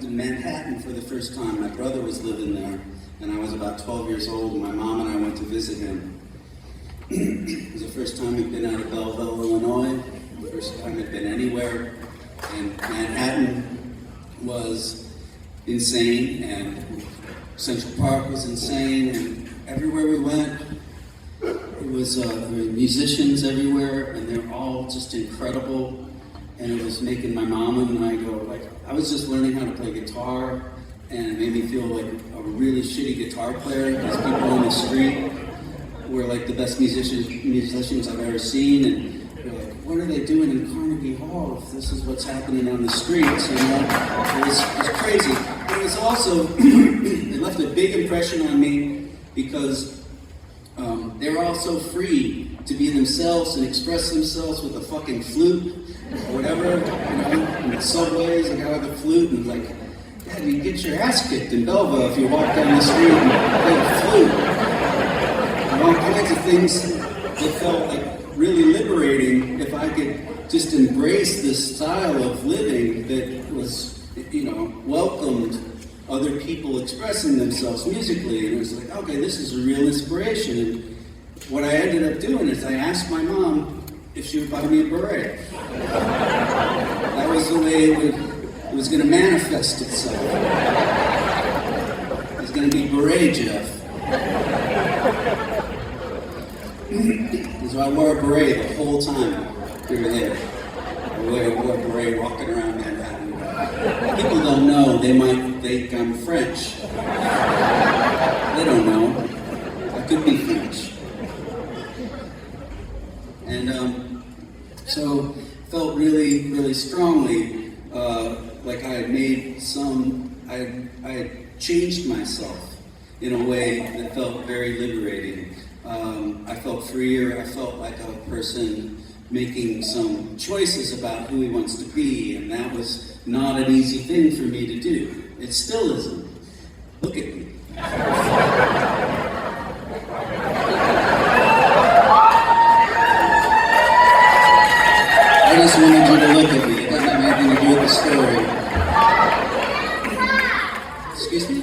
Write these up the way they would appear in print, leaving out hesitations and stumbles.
to Manhattan for the first time. My brother was living there, and I was about 12 years old, and my mom and I went to visit him. It was the first time he'd been out of Belleville, Illinois, the first time he'd been anywhere, and Manhattan was insane, and Central Park was insane, and everywhere we went, there were musicians everywhere, and they're all just incredible, and it was making my mom and I go, like, I was just learning how to play guitar, and it made me feel like a really shitty guitar player, because people on the street were like the best musicians I've ever seen, and they're like, what are they doing in Carnegie Hall if this is what's happening on the streets, you know? It was crazy. It was also, it left a big impression on me, because they were all so free to be themselves and express themselves with a fucking flute, or whatever, you know, in the subways, a guy with a flute, and like, Dad, you get your ass kicked in Belleville if you walk down the street and play a flute. All kinds of things that felt like really liberating if I could just embrace this style of living that was, you know, welcomed other people expressing themselves musically. And it was like, okay, this is a real inspiration. And what I ended up doing is I asked my mom if she would buy me a beret. That was the way it was going to manifest itself. It was going to be Beret Jeff. So I wore a beret the whole time we were there. I wore a beret walking around Manhattan. People don't know. They might think I'm French. They don't know. I could be French. And so felt really, really strongly like I had made I had changed myself in a way that felt very liberating. I felt freer. I felt like a person making some choices about who he wants to be, and that was not an easy thing for me to do. It still isn't. Look at me. I just wanted you to look at me. It doesn't have anything to do with the story. Excuse me?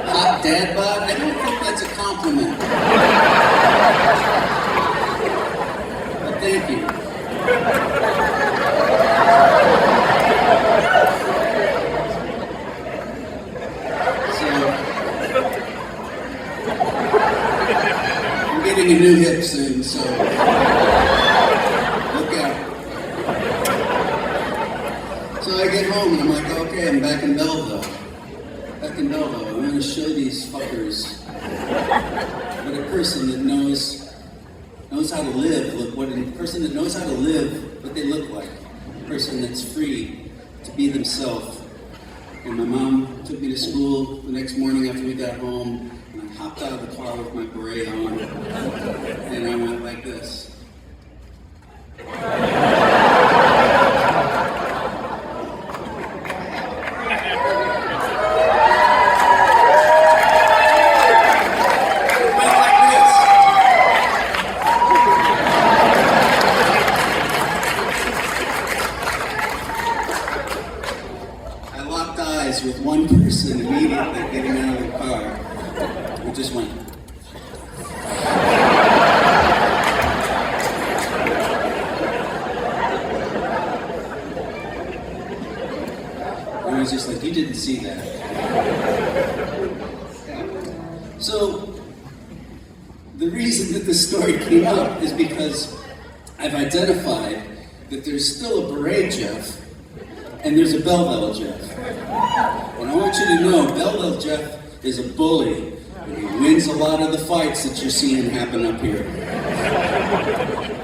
Hot dad bod? I don't think that's a compliment. But thank you. I'm getting a new hip soon, so look out. So I get home and I'm like, okay, I'm back in Belleville. I'm going to show these fuckers what a person that knows how to live, what they look like. A person that's free to be themselves. And my mom took me to school the next morning after we got home, and I hopped out of the car with my beret on, and I went like this. With one person immediately getting out of the car, we just went. And I was just like, you didn't see that. Yeah. So, the reason that this story came up is because I've identified that there's still a Beret Jeff and there's a Belleville Jeff. And I want you to know, Belleville Jeff is a bully, and he wins a lot of the fights that you're seeing happen up here.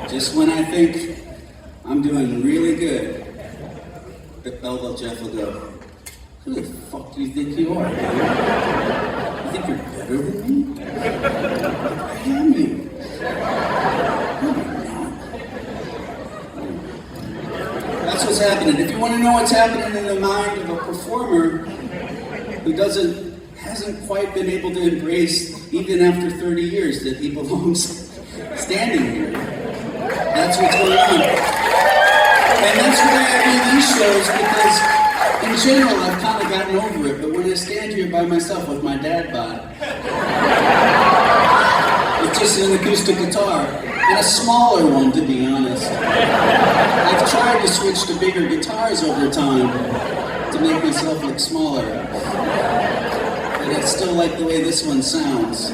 Just when I think I'm doing really good, but Belleville Jeff will go, who the fuck do you think you are, man? You think you're better than me? I am you. That's what's happening. If you want to know what's happening in the mind of a performer who hasn't quite been able to embrace, even after 30 years, that he belongs standing here, that's what's going on. And that's why I do these shows, because in general I've kind of gotten over it, but when I stand here by myself with my dad bod, it's just an acoustic guitar, and a smaller one, to be honest. I've tried to switch to bigger guitars over time to make myself look smaller, but I still like the way this one sounds.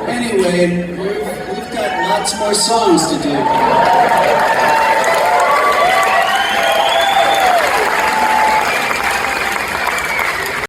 Anyway, we've got lots more songs to do.